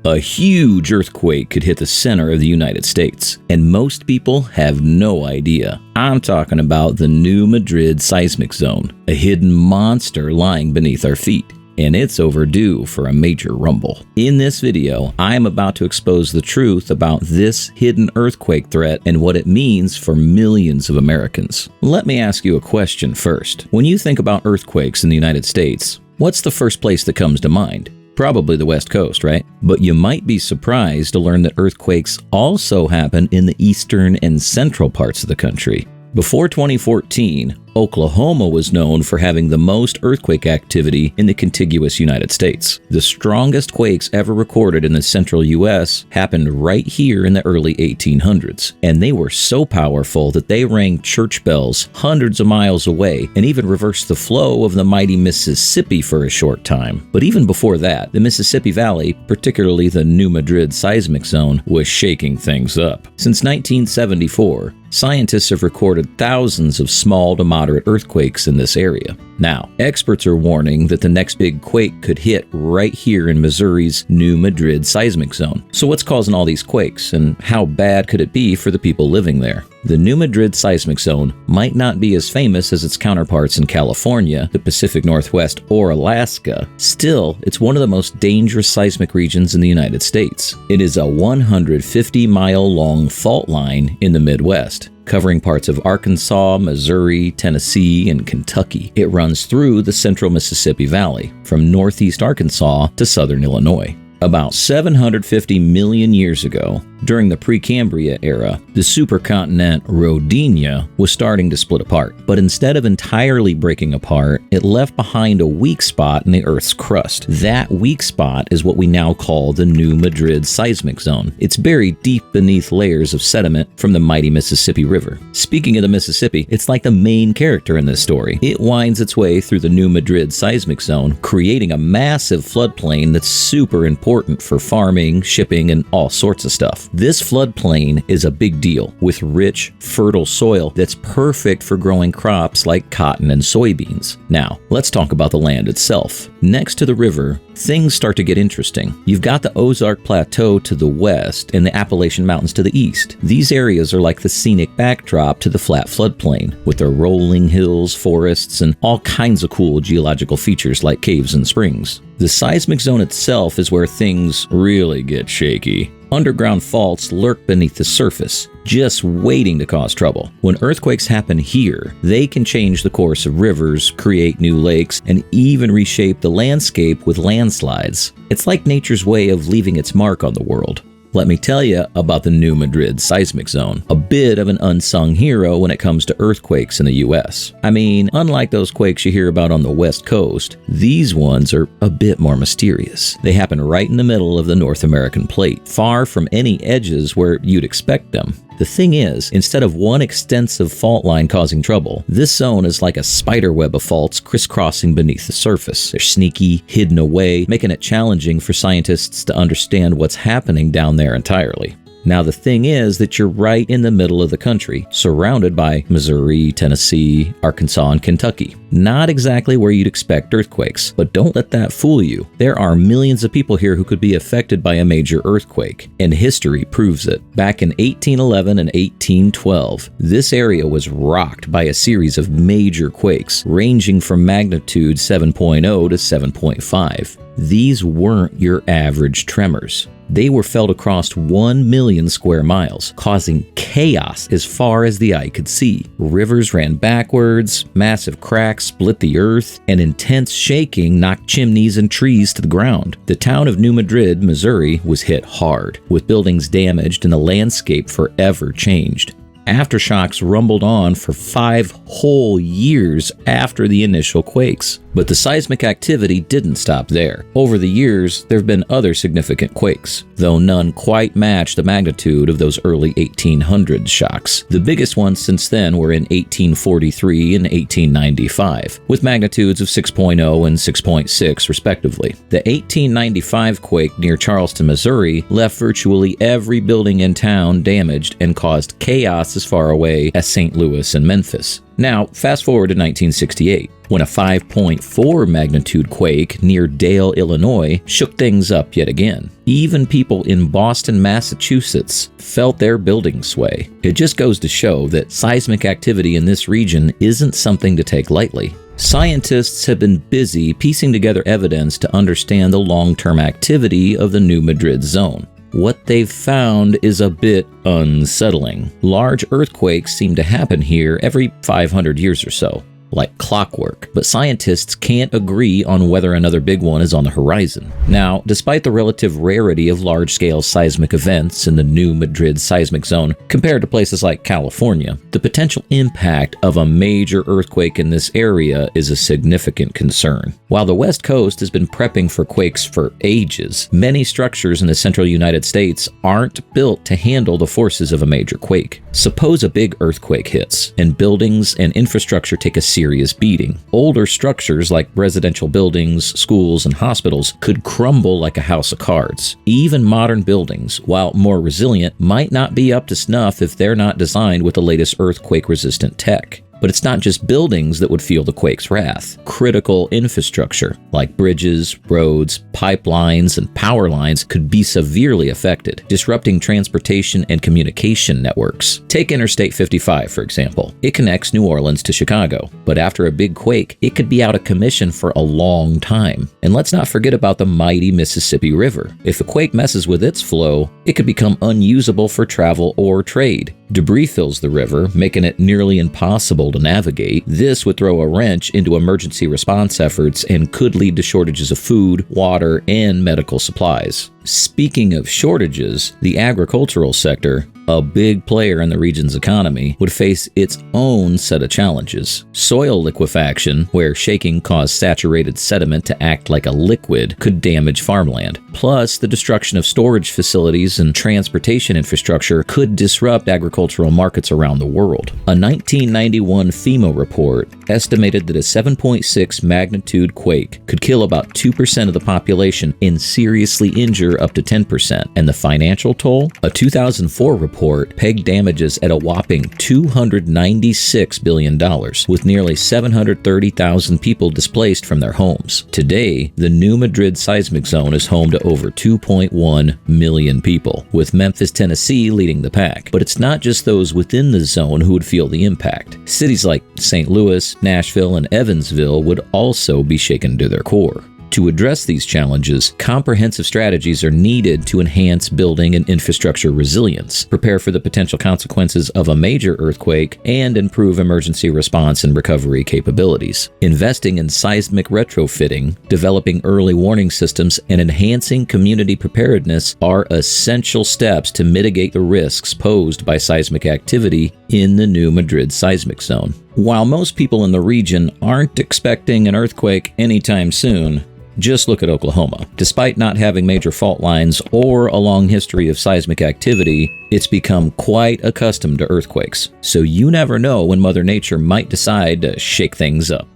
A huge earthquake could hit the center of the United States, and most people have no idea. I'm talking about the new Madrid Seismic Zone, a hidden monster lying beneath our feet. And it's overdue for a major rumble. In this video, I'm about to expose the truth about this hidden earthquake threat and what it means for millions of Americans. Let me ask you a question first. When you think about earthquakes in the United States, what's the first place that comes to mind? Probably the West Coast, right? But you might be surprised to learn that earthquakes also happen in the eastern and central parts of the country. Before 2014, Oklahoma was known for having the most earthquake activity in the contiguous United States. The strongest quakes ever recorded in the central U.S. happened right here in the early 1800s, and they were so powerful that they rang church bells hundreds of miles away and even reversed the flow of the mighty Mississippi for a short time. But even before that, the Mississippi Valley, particularly the new Madrid Seismic Zone, was shaking things up. Since 1974, scientists have recorded thousands of small to moderate earthquakes in this area. Now, experts are warning that the next big quake could hit right here in Missouri's new Madrid Seismic Zone. So what's causing all these quakes, and how bad could it be for the people living there? The new Madrid Seismic Zone might not be as famous as its counterparts in California, the Pacific Northwest, or Alaska. Still, it's one of the most dangerous seismic regions in the United States. It is a 150-mile-long fault line in the Midwest, covering parts of Arkansas, Missouri, Tennessee, and Kentucky. It runs through the central Mississippi Valley, from northeast Arkansas to southern Illinois. About 750 million years ago, during the Precambrian era, the supercontinent Rodinia was starting to split apart. But instead of entirely breaking apart, it left behind a weak spot in the Earth's crust. That weak spot is what we now call the new Madrid Seismic Zone. It's buried deep beneath layers of sediment from the mighty Mississippi River. Speaking of the Mississippi, it's like the main character in this story. It winds its way through the new Madrid Seismic Zone, creating a massive floodplain that's super important for farming, shipping, and all sorts of stuff. This floodplain is a big deal, with rich, fertile soil that's perfect for growing crops like cotton and soybeans. Now, let's talk about the land itself. Next to the river, things start to get interesting. You've got the Ozark Plateau to the west and the Appalachian Mountains to the east. These areas are like the scenic backdrop to the flat floodplain, with their rolling hills, forests, and all kinds of cool geological features like caves and springs. The seismic zone itself is where things really get shaky. Underground faults lurk beneath the surface, just waiting to cause trouble. When earthquakes happen here, they can change the course of rivers, create new lakes, and even reshape the landscape with landslides. It's like nature's way of leaving its mark on the world. Let me tell you about the new Madrid Seismic Zone, a bit of an unsung hero when it comes to earthquakes in the U.S. I mean, unlike those quakes you hear about on the West Coast, these ones are a bit more mysterious. They happen right in the middle of the North American plate, far from any edges where you'd expect them. The thing is, instead of one extensive fault line causing trouble, this zone is like a spider web of faults crisscrossing beneath the surface. They're sneaky, hidden away, making it challenging for scientists to understand what's happening down there entirely. Now, the thing is that you're right in the middle of the country, surrounded by Missouri, Tennessee, Arkansas, and Kentucky. Not exactly where you'd expect earthquakes, but don't let that fool you. There are millions of people here who could be affected by a major earthquake, and history proves it. Back in 1811 and 1812, this area was rocked by a series of major quakes, ranging from magnitude 7.0 to 7.5. These weren't your average tremors. They were felt across 1 million square miles, causing chaos as far as the eye could see. Rivers ran backwards, massive cracks split the earth, and intense shaking knocked chimneys and trees to the ground. The town of New Madrid, Missouri, was hit hard, with buildings damaged and the landscape forever changed. Aftershocks rumbled on for 5 whole years after the initial quakes. But the seismic activity didn't stop there. Over the years, there have been other significant quakes, though none quite match the magnitude of those early 1800s shocks. The biggest ones since then were in 1843 and 1895, with magnitudes of 6.0 and 6.6 respectively. The 1895 quake near Charleston, Missouri, left virtually every building in town damaged and caused chaos as far away as St. Louis and Memphis. Now, fast forward to 1968. when a 5.4 magnitude quake near Dale, Illinois shook things up yet again. Even people in Boston, Massachusetts felt their buildings sway. It just goes to show that seismic activity in this region isn't something to take lightly. Scientists have been busy piecing together evidence to understand the long-term activity of the new Madrid zone. What they've found is a bit unsettling. Large earthquakes seem to happen here every 500 years or so, like clockwork, but scientists can't agree on whether another big one is on the horizon. Now, despite the relative rarity of large-scale seismic events in the new Madrid Seismic Zone compared to places like California, the potential impact of a major earthquake in this area is a significant concern. While the West Coast has been prepping for quakes for ages, many structures in the central United States aren't built to handle the forces of a major quake. Suppose a big earthquake hits, and buildings and infrastructure take a serious beating. Older structures like residential buildings, schools, and hospitals could crumble like a house of cards. Even modern buildings, while more resilient, might not be up to snuff if they're not designed with the latest earthquake-resistant tech. But it's not just buildings that would feel the quake's wrath. Critical infrastructure, like bridges, roads, pipelines, and power lines, could be severely affected, disrupting transportation and communication networks. Take Interstate 55, for example. It connects New Orleans to Chicago, but after a big quake, it could be out of commission for a long time. And let's not forget about the mighty Mississippi River. If a quake messes with its flow, it could become unusable for travel or trade. Debris fills the river, making it nearly impossible to navigate. This would throw a wrench into emergency response efforts and could lead to shortages of food, water, and medical supplies. Speaking of shortages, the agricultural sector, a big player in the region's economy, would face its own set of challenges. Soil liquefaction, where shaking caused saturated sediment to act like a liquid, could damage farmland. Plus, the destruction of storage facilities and transportation infrastructure could disrupt agricultural markets around the world. A 1991 FEMA report estimated that a 7.6 magnitude quake could kill about 2% of the population and seriously injure up to 10%. And the financial toll? A 2004 report pegged damages at a whopping $296 billion, with nearly 730,000 people displaced from their homes. Today, the new Madrid Seismic Zone is home to over 2.1 million people, with Memphis, Tennessee leading the pack. But it's not just those within the zone who would feel the impact. Cities like St. Louis, Nashville, and Evansville would also be shaken to their core. To address these challenges, comprehensive strategies are needed to enhance building and infrastructure resilience, prepare for the potential consequences of a major earthquake, and improve emergency response and recovery capabilities. Investing in seismic retrofitting, developing early warning systems, and enhancing community preparedness are essential steps to mitigate the risks posed by seismic activity in the new Madrid Seismic Zone. While most people in the region aren't expecting an earthquake anytime soon, just look at Oklahoma. Despite not having major fault lines or a long history of seismic activity, it's become quite accustomed to earthquakes. So you never know when Mother Nature might decide to shake things up.